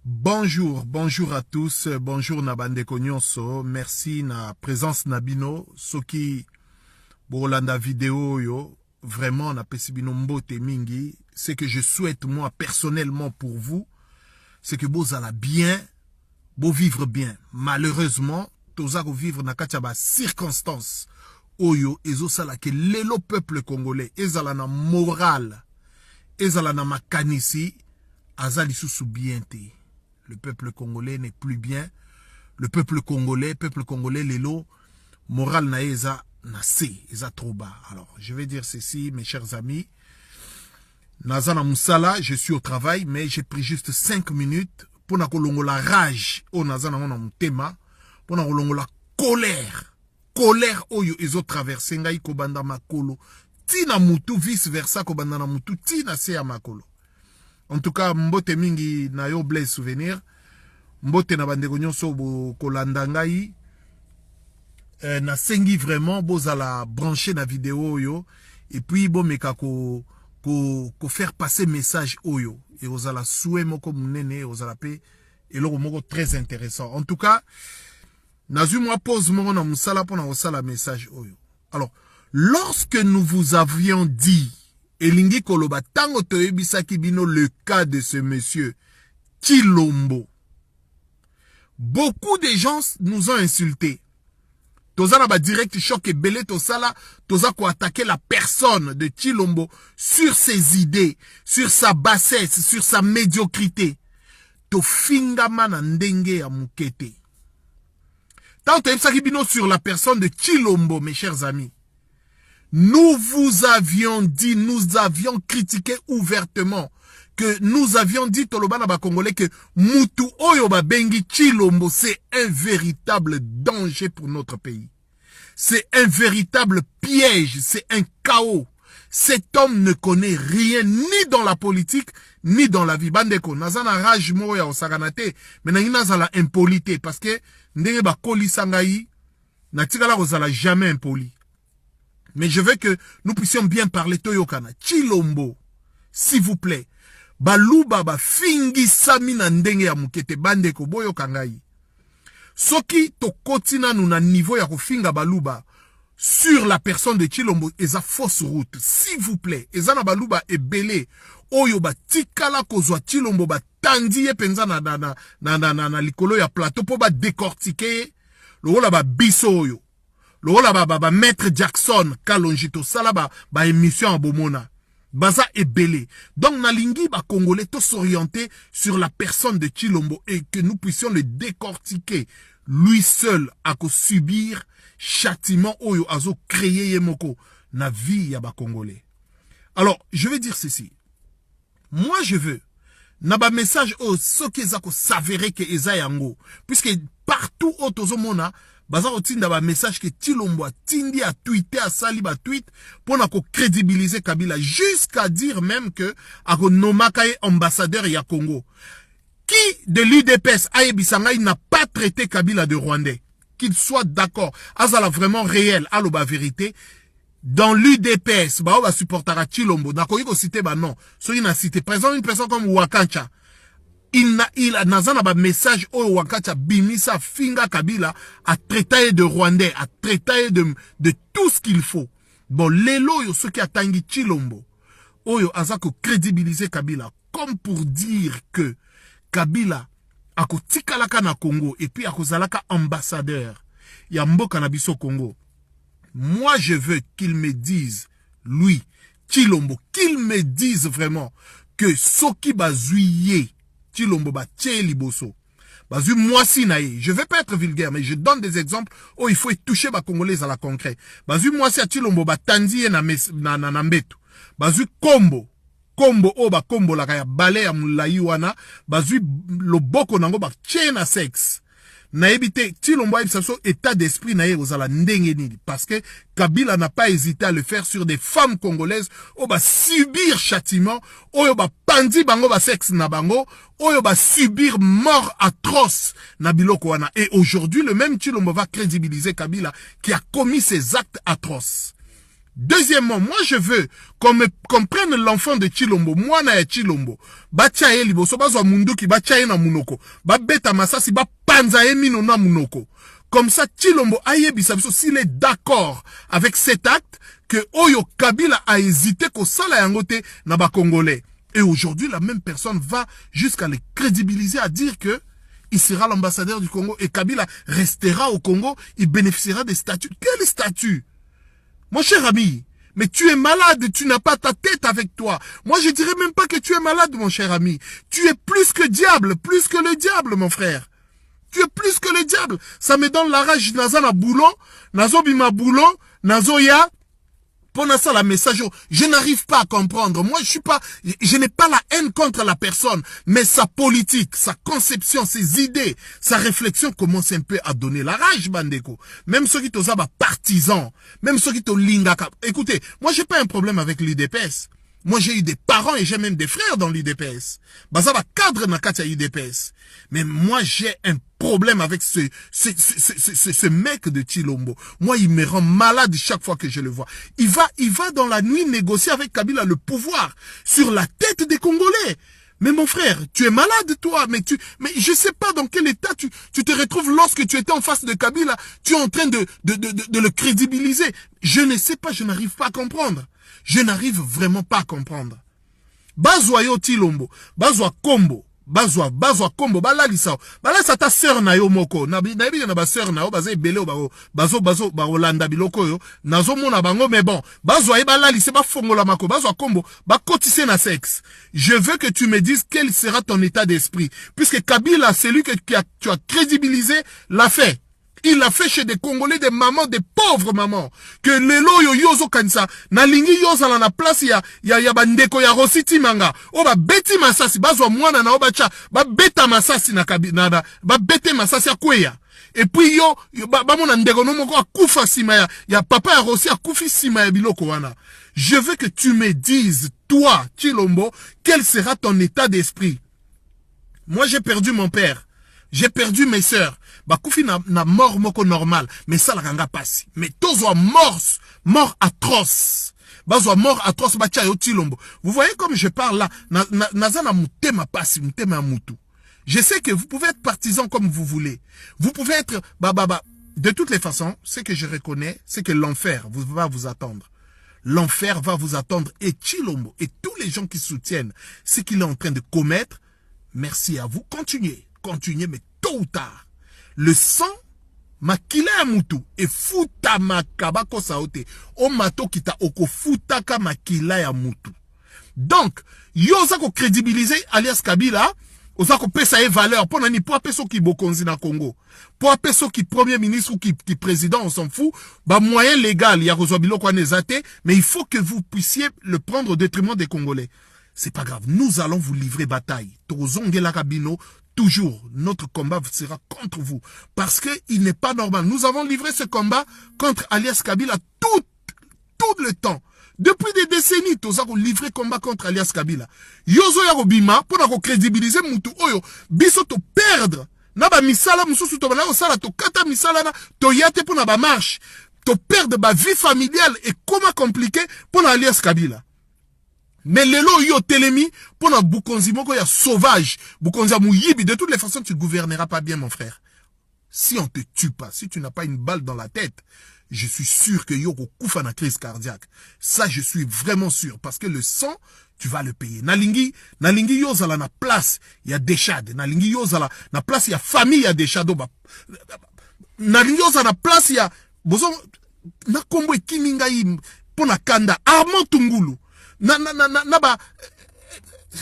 Bonjour à tous, bonjour na bandeko nyonso, merci na présence nabino, soki bolanda vidéo yo, vraiment na pesibino mbote mingi, ce que je souhaite moi personnellement pour vous, c'est que vous allez bien, vous vivre bien. Malheureusement, toza ko vivre na kati ba circonstances oyo ezosala ke lelo peuple congolais ezala na moral, ezala na makanisi, azali susu bien te. Le peuple congolais n'est plus bien. Le peuple congolais, lelo, moral na eza na se, eza trop bas. Alors, je vais dire ceci, mes chers amis. Nazana Moussala, je suis au travail, mais j'ai pris juste 5 minutes pour na kolongo la rage au Nazana mon tema, pour na kolongo la colère. Colère oyo ezo traverser ngai ko banda makolo. Tina mutu vice versa ko banda na mutu tina se ya makolo. En tout cas, mbote mingi na yo blaise souvenir. Mbote na bandeko nyonso bo kolanda ngai. Na sengi vraiment bozala brancher na vidéo yo. Et puis bo meka ko faire passer message oyo. Et ozala souhait moko munene, ozala pe eloko moko très intéressant. En tout cas, nazu moi pose moko na musala pona osala message oyo. Alors, lorsque nous vous avions dit Elingi Koloba tango toyebisaki bino le cas de ce monsieur Tshilombo. Beaucoup de gens nous ont insultés. Toza na ba direct choc et belé tosala, toza ko attaquer la personne de Tshilombo sur ses idées, sur sa bassesse, sur sa médiocrité. To fingama na ndenge ya mukete. Tango toyebisaki bino sur la personne de Tshilombo, mes chers amis. Nous vous avions dit, nous avions critiqué ouvertement, que nous avions dit Toloba na ba Congolais que Mutu Oyo ba bengi Tshilombo, c'est un véritable danger pour notre pays. C'est un véritable piège, c'est un chaos. Cet homme ne connaît rien ni dans la politique, ni dans la vie. Bandeko, nazana rage mo ya osaganate, mais na nazala impolité, parce que ndenge ba koli sangai, na tikala ozala jamais impoli. Mais je veux que nous puissions bien parler Toyokana. Tshilombo, s'il vous plaît. Baluba ba fingi samina ndenge ya mukete bandeko boyo kangai. Soki to kotina nou na niveau ya kofinga baluba sur la personne de Tshilombo eza fausse route. S'il vous plaît. Ezana baluba ebele. Oyo ba tikala kozwa Tshilombo ba tandiye penza na likolo ya plateau po ba décortiquer. Lola ba biso oyo. Lola ba maître Jackson kalonjito sala ba émission à Bomona. Baza ebele. Donc nalingi ba Congolais to s'orienter sur la personne de Tshilombo et que nous puissions le décortiquer. Lui seul a ko subir châtiment oyo azo créer yemoko na vie ya ba Congolais. Alors, je vais dire ceci. Moi je veux na ba message o soki ezako s'avérer que eza yango puisque partout au tozomona baza otinda ba message que Tshilombo a tindi a tweeté a sali ba tweet pour na ko crédibiliser Kabila jusqu'à dire même que a ko nomaka ambassadeur ya Congo. Qui de l'UDPS Ayebisangai n'a pas traité Kabila de Rwandais, qu'il soit d'accord, azala vraiment réel, alo ba vérité. Dans l'UDPS, ba va supporter Tshilombo, na ko citer ba non. So il n'a cité par exemple une personne comme Wakancha. Il a nazana ba message au Wakancha bimisa finga Kabila a traité de Rwandais, a traité de tout ce qu'il faut. Bon, lelo yo ce qui a tangi Tshilombo. Oyo azako crédibiliser Kabila comme pour dire que Kabila ako tikalaka na Congo et puis ako zalaka ambassadeur ya mboka na biso Congo. Moi je veux qu'il me dise lui Tshilombo, qu'il me dise vraiment que soki bazuye Tshilombo ba tie liboso. Bazu moi si nae, je vais pas être vulgaire mais je donne des exemples où il faut toucher ba Congolais à la concret. Bazu moi si Tshilombo ba tandi na mbetu. Bazu Kombo oba kombo la kaya bale ya mulai wana bazui loboko nango ba tchena sex na ebite Tshilombo a so état d'esprit na ye ozala ndenge nini parce que Kabila n'a pas hésité à le faire sur des femmes congolaises oba subir châtiment oyo ba pandi bango ba sexe na bango oyo ba subir mort atroce na biloko wana et aujourd'hui le même Tshilombo va crédibiliser Kabila qui a commis ces actes atroces. Deuxièmement, moi je veux qu'on prenne l'enfant de Chilombo, moi na Chilombo, batia ye liboso, bazwa munduki, batia ye na munoko, ba beta masasi, ba panza ye mino na munoko. Comme ça, Chilombo ayebisa biso s'il est d'accord avec cet acte, que Oyo Kabila a hésité qu'au sala yangote na ba Congolais. Et aujourd'hui, la même personne va jusqu'à le crédibiliser à dire que il sera l'ambassadeur du Congo et Kabila restera au Congo, il bénéficiera des statuts. Quel statut? Mon cher ami, mais tu es malade, tu n'as pas ta tête avec toi. Moi, je dirais même pas que tu es malade, mon cher ami. Tu es plus que diable, plus que le diable, mon frère. Tu es plus que le diable. Ça me donne la rage. Naza na boulon, nazo bima boulon, nazo ya. Pendant ça, la message, je n'arrive pas à comprendre. Moi, je n'ai pas la haine contre la personne, mais sa politique, sa conception, ses idées, sa réflexion commence un peu à donner la rage, Bandeko. Même ceux qui t'osent partisans, même ceux qui te lingaka. Écoutez, moi, j'ai pas un problème avec l'IDPS. Moi, j'ai eu des parents et j'ai même des frères dans l'IDPS. Bazaba cadre na katia IDPS. Mais moi, j'ai un problème avec ce mec de Chilombo. Moi, il me rend malade chaque fois que je le vois. Il va dans la nuit négocier avec Kabila le pouvoir sur la tête des Congolais. Mais mon frère, tu es malade, toi. Mais je sais pas dans quel état tu te retrouves lorsque tu étais en face de Kabila. Tu es en train de le crédibiliser. Je ne sais pas, je n'arrive pas à comprendre. Je n'arrive vraiment pas à comprendre. Bazwa yo Chilombo, bazwa Kombo, bazwa Kombo, balalisa. Balasa ta sœur na yo moko. Na bi na ba sœur na yo bazé belé bazo Rolanda biloko yo. Nazo mona bango mais bon. Bazwa e balalisa ba fongola mako, bazwa Kombo, ba kotise na sexe. Je veux que tu me dises quel sera ton état d'esprit puisque Kabila, c'est lui que tu as crédibilisé, l'a fait. Il l'a fait chez des Congolais, des mamans, des pauvres mamans. Que lelo yo yozo kansa, na lingi yoza la place ya bandeko ya Rositi manga. O ba beti masasi, bazwa mwana na obacha, ba beta masasi na kabina, ba bete masasi ya kweya. Et puis yo ba mona ndeko no moko akufa sima ya papa ya Rosi akufi sima ya biloko wana. Je veux que tu me dises, toi, Chilombo, quel sera ton état d'esprit. Moi, j'ai perdu mon père. J'ai perdu mes sœurs. Bakoufi na mort moko normal. Mais ça la ranga passi. Mais tozo mort atroce. Bazo mort atroce bacha yo Chilombo. Vous voyez comme je parle là. Nazana mutema passi, mutema mutu. Je sais que vous pouvez être partisan comme vous voulez. Vous pouvez être de toutes les façons, ce que je reconnais, c'est que l'enfer va vous attendre. L'enfer va vous attendre. Et Chilombo et tous les gens qui soutiennent ce qu'il est en train de commettre, merci à vous. Continuez, mais tôt ou tard. Le sang, makila ya mutu, et futa makabako saote, o mato kita oko futaka makila ya mutu. Donc, yoza ko crédibiliser alias Kabila, oza ko pesa e valeur, pour nani, pour apeso ki bokonzi na Congo. Pour apeso ki premier ministre ou qui président, on s'en fout, ba moyen légal, ya rozobilo kwa nezate, mais il faut que vous puissiez le prendre au détriment des Congolais. C'est pas grave, nous allons vous livrer bataille. Tozongela Kabino, toujours, notre combat sera contre vous. Parce que il n'est pas normal. Nous avons livré ce combat contre alias Kabila tout le temps. Depuis des décennies, nous avons livré combat contre alias Kabila. Yozo ya bima, pour nous crédibiliser, mutu oyo, biso to perdre. Naba misala, mususu to bala osala, to kata misala na, to yate pour naba marche. To perdre ba vie familiale et comment compliqué pour alias Kabila. Mais lelo yo telemi pour na bukonzi moko ya sauvage, bukonzi ya muyibi, de toutes les façons tu gouverneras pas bien mon frère. Si on te tue pas, si tu n'as pas une balle dans la tête, je suis sûr que yo koufa na crise cardiaque. Ça je suis vraiment sûr parce que le sang tu vas le payer. Nalingi yo zala na place ya Deshad, nalingi yo zala na place ya famille ya Deshad, nalingi yo zala na place ya bozo na kombo ekiminga yi pona kanda Armand Tungulu.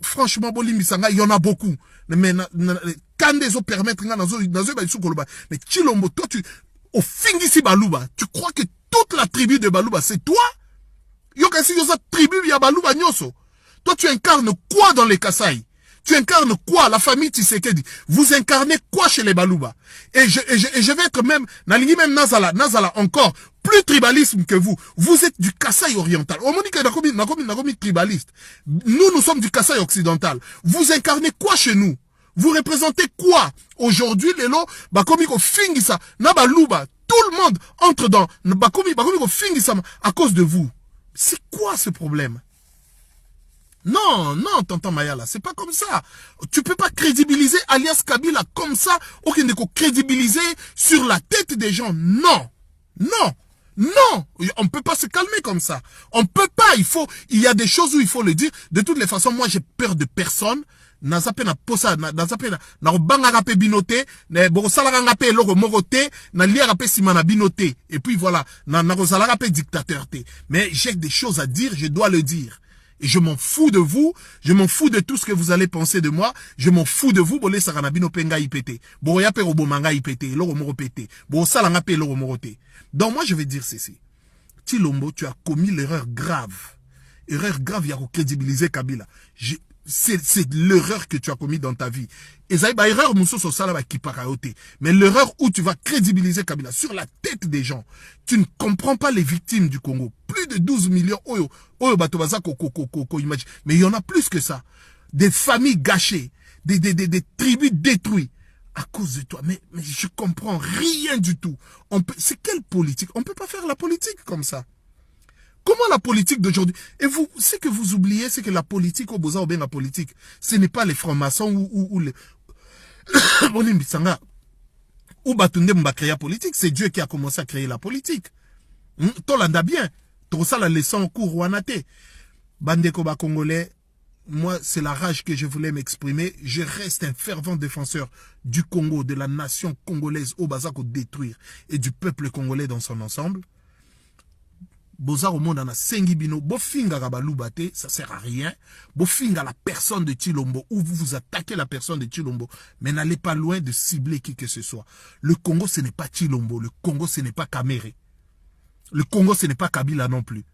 Franchement, Bolimbisanga, il y en a beaucoup. Mais quand des autres permettent, mais Chilombo, toi, au Fingisi Baluba, tu crois que toute la tribu de Baluba, c'est toi? Yokasi yosa tribu ya Baluba nyoso. Toi, tu incarnes quoi dans les Kasaï? Tu incarnes quoi? La famille Tshisekedi. Vous incarnez quoi chez les Baluba? Et je vais être même, Nalingi même Nazala encore, plus tribalisme que vous. Vous êtes du Kasaï oriental. On dit que Nakomi tribaliste. Nous sommes du Kasaï occidental. Vous incarnez quoi chez nous? Vous représentez quoi? Aujourd'hui, les lots, Bakomi ko fingisa, na Baluba, tout le monde entre dans, Bakomi ko fingisa à cause de vous. C'est quoi ce problème? Non, non, tonton Mayala, c'est pas comme ça. Tu peux pas crédibiliser alias Kabila comme ça, aucun de crédibiliser sur la tête des gens. Non, non, non, on peut pas se calmer comme ça. On peut pas, il y a des choses où il faut le dire. De toutes les façons, moi j'ai peur de personne. Nazape na posa, nazape na obanga rape binote, na borosala rape loro morote, na lia rape simana binote. Et puis voilà, na rosala rape dictateur te. Mais j'ai des choses à dire, je dois le dire. Et je m'en fous de vous, je m'en fous de tout ce que vous allez penser de moi, je m'en fous de vous, bolé saranabino penga ipete, boroya pe robomanga ipete, loro moro pete, borosalanga pe loro morote. Donc moi je vais dire ceci. Tshilombo, tu as commis l'erreur grave. Erreur grave, il y a crédibiliser Kabila. C'est l'erreur que tu as commis dans ta vie. Et ça, erreur, mais l'erreur où tu vas crédibiliser Kabila sur la tête des gens. Tu ne comprends pas les victimes du Congo. Plus de 12 millions. Mais il y en a plus que ça. Des familles gâchées. Des tribus détruites. À cause de toi. Mais je comprends rien du tout. C'est quelle politique? On ne peut pas faire la politique comme ça. Comment la politique d'aujourd'hui? Et vous, ce que vous oubliez, c'est que la politique, au besoin, la politique, ce n'est pas les francs-maçons ou les... ou Batunde m'a créé la politique. C'est Dieu qui a commencé à créer la politique. Tolanda bien. Tout ça, la leçon au cours Wanate. Bandeko ba Congolais, moi, c'est la rage que je voulais m'exprimer. Je reste un fervent défenseur du Congo, de la nation congolaise au Bazako détruire et du peuple congolais dans son ensemble. Boza au monde en a sengibino, bofinga rabalubate, ça sert à rien. Bofinga la personne de Tshilombo, ou vous attaquez la personne de Tshilombo, mais n'allez pas loin de cibler qui que ce soit. Le Congo, ce n'est pas Tshilombo, le Congo, ce n'est pas Kamere. Le Congo, ce n'est pas Kabila non plus.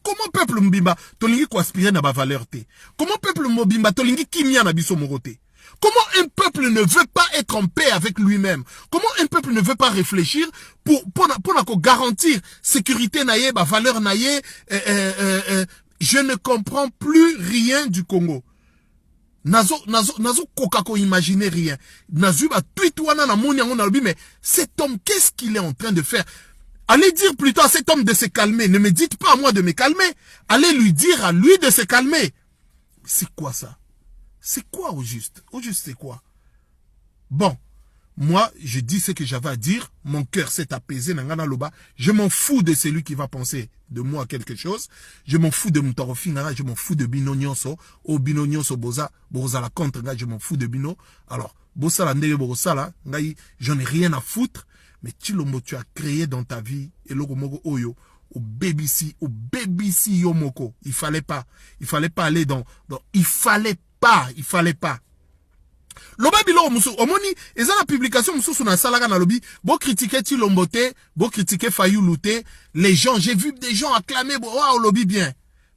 Comment peuple Mbimba, tolingi ko aspirer na ba valeur te? Comment peuple Mbimba, tolingi kimia na biso morote? Comment un peuple ne veut pas être en paix avec lui-même? Comment un peuple ne veut pas réfléchir pour garantir sécurité naïe, valeur naïe? Je ne comprends plus rien du Congo. Nazo kokako imaginer rien. Nazo ba tweet wana na moni yango na lobi, mais cet homme, qu'est-ce qu'il est en train de faire? Allez dire plutôt à cet homme de se calmer. Ne me dites pas à moi de me calmer. Allez lui dire à lui de se calmer. C'est quoi ça? C'est quoi au juste? Au juste, c'est quoi? Bon, moi, je dis ce que j'avais à dire. Mon cœur s'est apaisé. Je m'en fous de celui qui va penser de moi quelque chose. Je m'en fous de Mutorofinga. Je m'en fous de Bino Nyonso. O Bino Nyonso Boza. Boza la contre. Je m'en fous de Bino. Alors, Boza la ndege Boza la. J'en ai rien à foutre. Mais Tshilombo, tu as créé dans ta vie. Et Logomogo Oyo. Au BBC Yomoko. Il fallait pas aller dans il fallait pas. Loba bilo musu omoni eza la publication musu na salaka na lobi bo critiquer Tshilombo te, bo critiquer Fayulu te, les gens, j'ai vu des gens acclamer waouh lobi bien.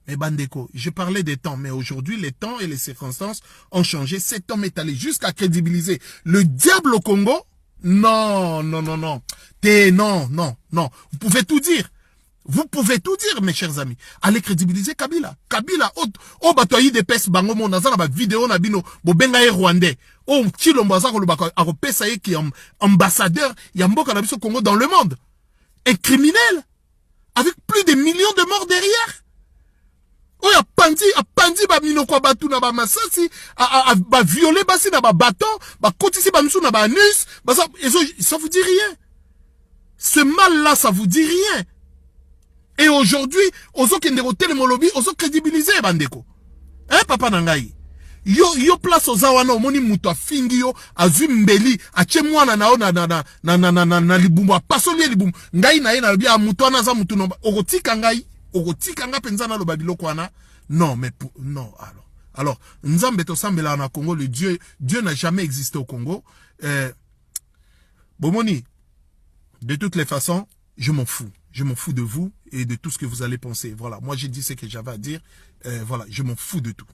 Mais Bandeko, je parlais des temps, mais aujourd'hui les temps et les circonstances ont changé. Cet homme est allé jusqu'à crédibiliser le diable au Congo. Non. Non. Vous pouvez tout dire. Vous pouvez tout dire, mes chers amis. Allez crédibiliser Kabila. Kabila, oh, batoyi de pes bango mon dans la vidéo na bino, bo benga e rwandais. Oh, Tshilombo azako lobaka a repesa ye qui est ambassadeur, yamboka na biso Congo dans le monde. Un criminel. Avec plus de millions de morts derrière. Oh, a pandi ba mino kwa batu na ba masasi, ba violer basi na ba bateau, ba kotisi ba misu na ba anus, ça vous dit rien. Ce mal-là, ça vous dit rien. Et aujourd'hui, ozo kendero telemolobi, ozo crédibiliser bandeko. Hein, papa nangai? Yo place ozawana omoni muto afingi yo, azwi mbeli, ache mwana nao na libumbu, apasoli libumbu. Ngai na ye na lobi a muto wana za mutu nomba. Ogotika ngai penza na lo babiloko wana. Non, mais non, alors, nzambe to sambela na Congo, le Dieu n'a jamais existé au Congo. Bomoni, de toutes les façons, je m'en fous. Je m'en fous de vous et de tout ce que vous allez penser. Voilà, moi j'ai dit ce que j'avais à dire. Voilà, je m'en fous de tout.